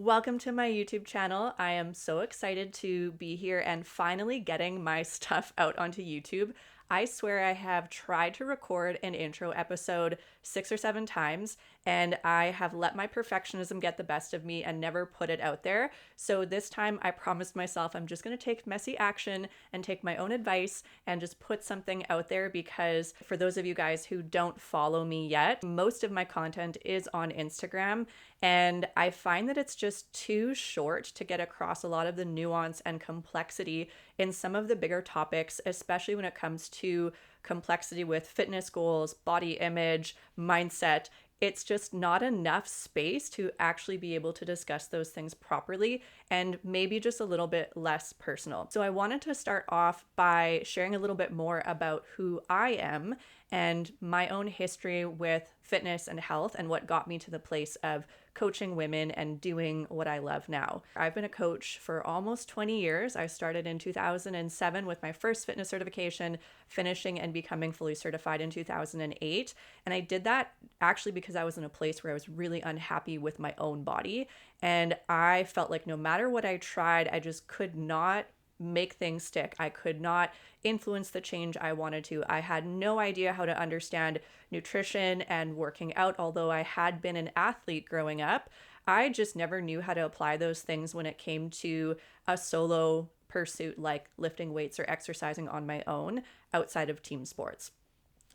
Welcome to my YouTube channel. I am so excited to be here and finally getting my stuff out onto YouTube. I swear I have tried to record an intro episode 6 or 7 times, and I have let my perfectionism get the best of me and never put it out there. So this time I promised myself I'm just going to take messy action and take my own advice and just put something out there, because for those of you guys who don't follow me yet, most of my content is on Instagram, and I find that it's just too short to get across a lot of the nuance and complexity in some of the bigger topics, especially when it comes to complexity with fitness goals, body image, mindset. It's just not enough space to actually be able to discuss those things properly, and maybe just a little bit less personal. So I wanted to start off by sharing a little bit more about who I am and my own history with fitness and health, and what got me to the place of coaching women and doing what I love now. I've been a coach for almost 20 years. I started in 2007 with my first fitness certification, finishing and becoming fully certified in 2008. And I did that actually because I was in a place where I was really unhappy with my own body. And I felt like no matter what I tried, I just could not make things stick. I could not influence the change I wanted to. I had no idea how to understand nutrition and working out, although I had been an athlete growing up. I just never knew how to apply those things when it came to a solo pursuit like lifting weights or exercising on my own outside of team sports.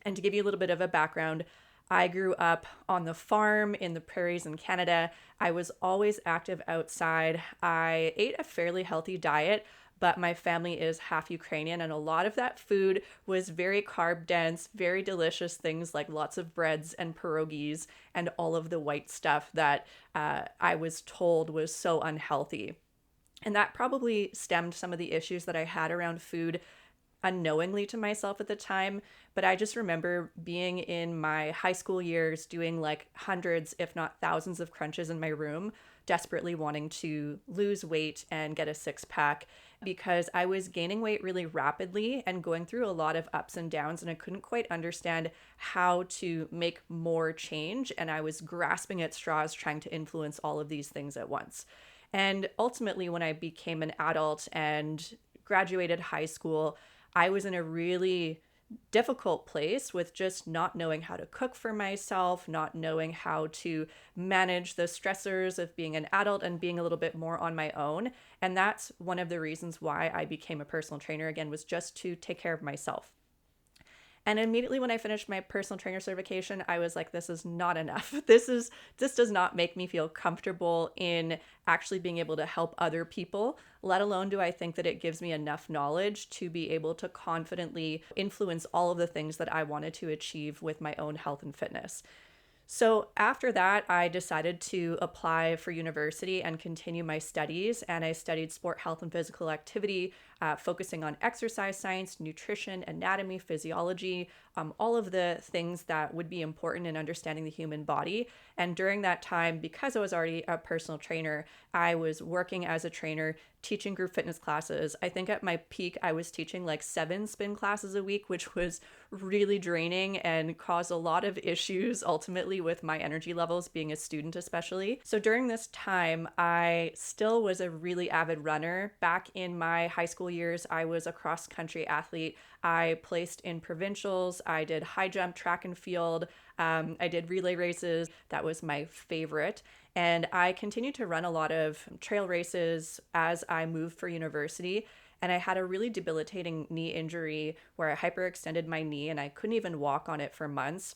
And to give you a little bit of a background, I grew up on the farm in the prairies in Canada. I was always active outside. I ate a fairly healthy diet, but my family is half Ukrainian, and a lot of that food was very carb dense, very delicious things like lots of breads and pierogies and all of the white stuff that I was told was so unhealthy. And that probably stemmed some of the issues that I had around food unknowingly to myself at the time. But I just remember being in my high school years doing like hundreds, if not thousands, of crunches in my room, desperately wanting to lose weight and get a six pack, because I was gaining weight really rapidly and going through a lot of ups and downs, and I couldn't quite understand how to make more change. And I was grasping at straws trying to influence all of these things at once. And ultimately, when I became an adult and graduated high school, I was in a really difficult place with just not knowing how to cook for myself, not knowing how to manage the stressors of being an adult and being a little bit more on my own. And that's one of the reasons why I became a personal trainer, again, was just to take care of myself. And immediately when I finished my personal trainer certification, I was like, this is not enough. This does not make me feel comfortable in actually being able to help other people, let alone do I think that it gives me enough knowledge to be able to confidently influence all of the things that I wanted to achieve with my own health and fitness. So after that, I decided to apply for university and continue my studies. And I studied sport health and physical activity, focusing on exercise science, nutrition, anatomy, physiology, all of the things that would be important in understanding the human body. And during that time, because I was already a personal trainer, I was working as a trainer, teaching group fitness classes. I think at my peak, I was teaching like 7 spin classes a week, which was really draining and caused a lot of issues ultimately with my energy levels, being a student especially. So during this time, I still was a really avid runner. Back in my high school years, I was a cross country athlete. I placed in provincials. I did high jump, track and field. I did relay races. That was my favorite. And I continued to run a lot of trail races as I moved for university. And I had a really debilitating knee injury where I hyperextended my knee and I couldn't even walk on it for months.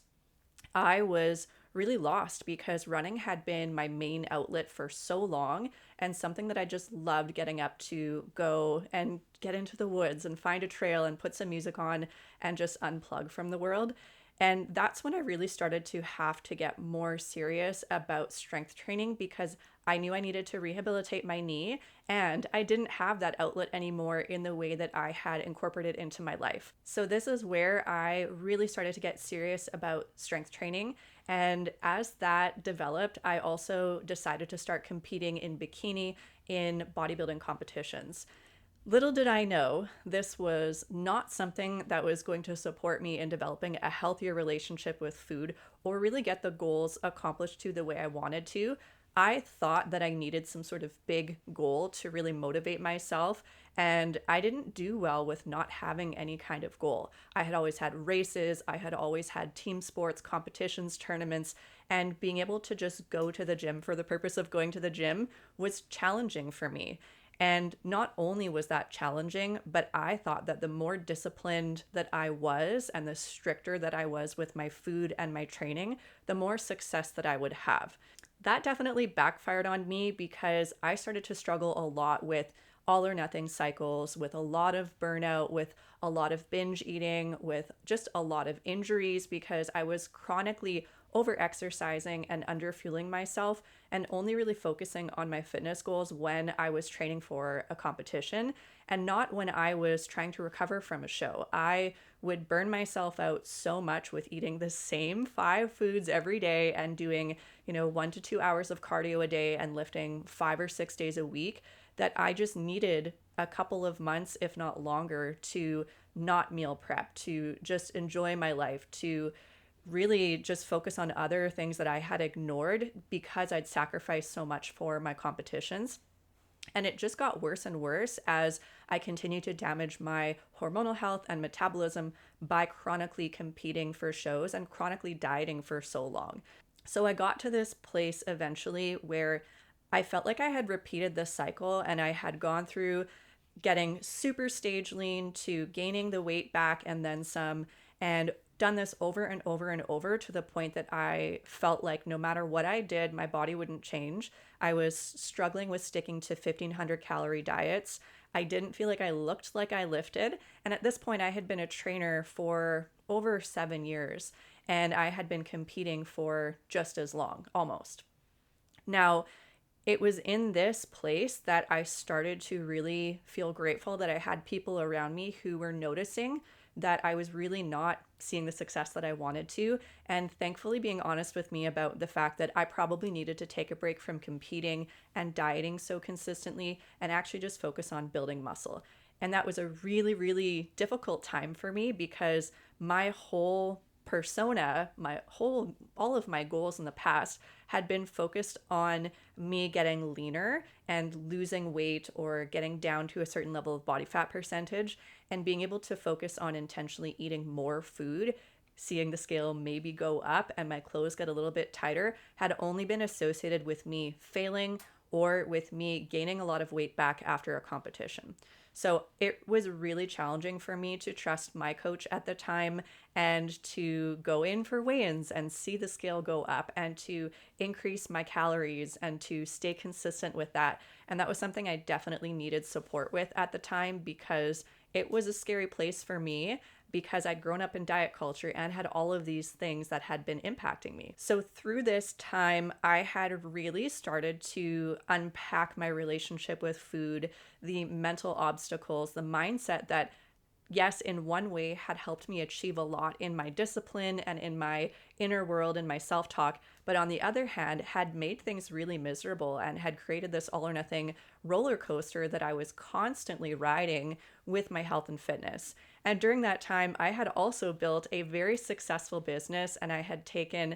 I was really lost because running had been my main outlet for so long, and something that I just loved getting up to go and get into the woods and find a trail and put some music on and just unplug from the world. And that's when I really started to have to get more serious about strength training, because I knew I needed to rehabilitate my knee, and I didn't have that outlet anymore in the way that I had incorporated into my life. So this is where I really started to get serious about strength training. And as that developed, I also decided to start competing in bikini in bodybuilding competitions. Little did I know, this was not something that was going to support me in developing a healthier relationship with food or really get the goals accomplished to the way I wanted to. I thought that I needed some sort of big goal to really motivate myself. And I didn't do well with not having any kind of goal. I had always had races, I had always had team sports, competitions, tournaments, and being able to just go to the gym for the purpose of going to the gym was challenging for me. And not only was that challenging, but I thought that the more disciplined that I was and the stricter that I was with my food and my training, the more success that I would have. That definitely backfired on me because I started to struggle a lot with all or nothing cycles, with a lot of burnout, with a lot of binge eating, with just a lot of injuries because I was chronically over exercising and under fueling myself and only really focusing on my fitness goals when I was training for a competition and not when I was trying to recover from a show. I would burn myself out so much with eating the same 5 foods every day and doing, 1 to 2 hours of cardio a day and lifting 5 or 6 days a week that I just needed a couple of months, if not longer, to not meal prep, to just enjoy my life, to really just focus on other things that I had ignored because I'd sacrificed so much for my competitions. And it just got worse and worse as I continued to damage my hormonal health and metabolism by chronically competing for shows and chronically dieting for so long. So I got to this place eventually where I felt like I had repeated this cycle and I had gone through getting super stage lean to gaining the weight back and then some, and done this over and over and over to the point that I felt like no matter what I did, my body wouldn't change. I was struggling with sticking to 1,500 calorie diets. I didn't feel like I looked like I lifted. And at this point, I had been a trainer for over 7 years and I had been competing for just as long, almost. Now, it was in this place that I started to really feel grateful that I had people around me who were noticing that I was really not seeing the success that I wanted to, and thankfully being honest with me about the fact that I probably needed to take a break from competing and dieting so consistently and actually just focus on building muscle. And that was a really, really difficult time for me because my whole persona, all of my goals in the past had been focused on me getting leaner and losing weight or getting down to a certain level of body fat percentage and being able to focus on intentionally eating more food, seeing the scale maybe go up and my clothes get a little bit tighter had only been associated with me failing or with me gaining a lot of weight back after a competition. So it was really challenging for me to trust my coach at the time and to go in for weigh-ins and see the scale go up and to increase my calories and to stay consistent with that. And that was something I definitely needed support with at the time because it was a scary place for me because I'd grown up in diet culture and had all of these things that had been impacting me. So through this time, I had really started to unpack my relationship with food, the mental obstacles, the mindset that yes, in one way had helped me achieve a lot in my discipline and in my inner world and my self-talk, but on the other hand, had made things really miserable and had created this all or nothing roller coaster that I was constantly riding with my health and fitness. And during that time, I had also built a very successful business and I had taken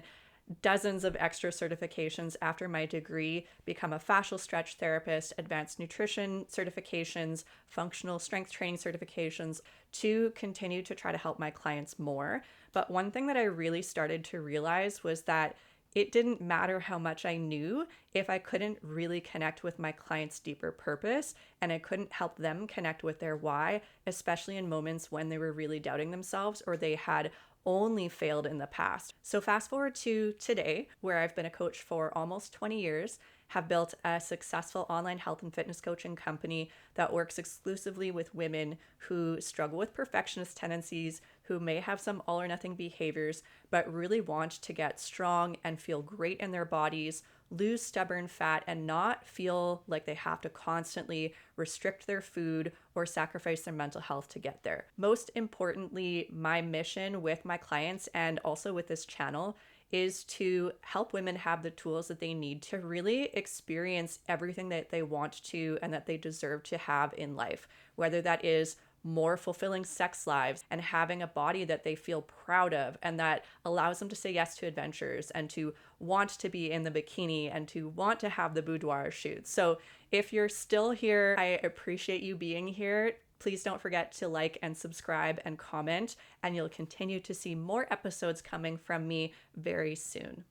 dozens of extra certifications after my degree, become a fascial stretch therapist, advanced nutrition certifications, functional strength training certifications to continue to try to help my clients more. But one thing that I really started to realize was that it didn't matter how much I knew if I couldn't really connect with my clients' deeper purpose and I couldn't help them connect with their why, especially in moments when they were really doubting themselves or they had only failed in the past. So fast forward to today, where I've been a coach for almost 20 years, have built a successful online health and fitness coaching company that works exclusively with women who struggle with perfectionist tendencies, who may have some all or nothing behaviors, but really want to get strong and feel great in their bodies, lose stubborn fat, and not feel like they have to constantly restrict their food or sacrifice their mental health to get there. Most importantly, my mission with my clients and also with this channel is to help women have the tools that they need to really experience everything that they want to and that they deserve to have in life, whether that is more fulfilling sex lives and having a body that they feel proud of and that allows them to say yes to adventures and to want to be in the bikini and to want to have the boudoir shoots. So if you're still here, I appreciate you being here. Please don't forget to like and subscribe and comment, and you'll continue to see more episodes coming from me very soon.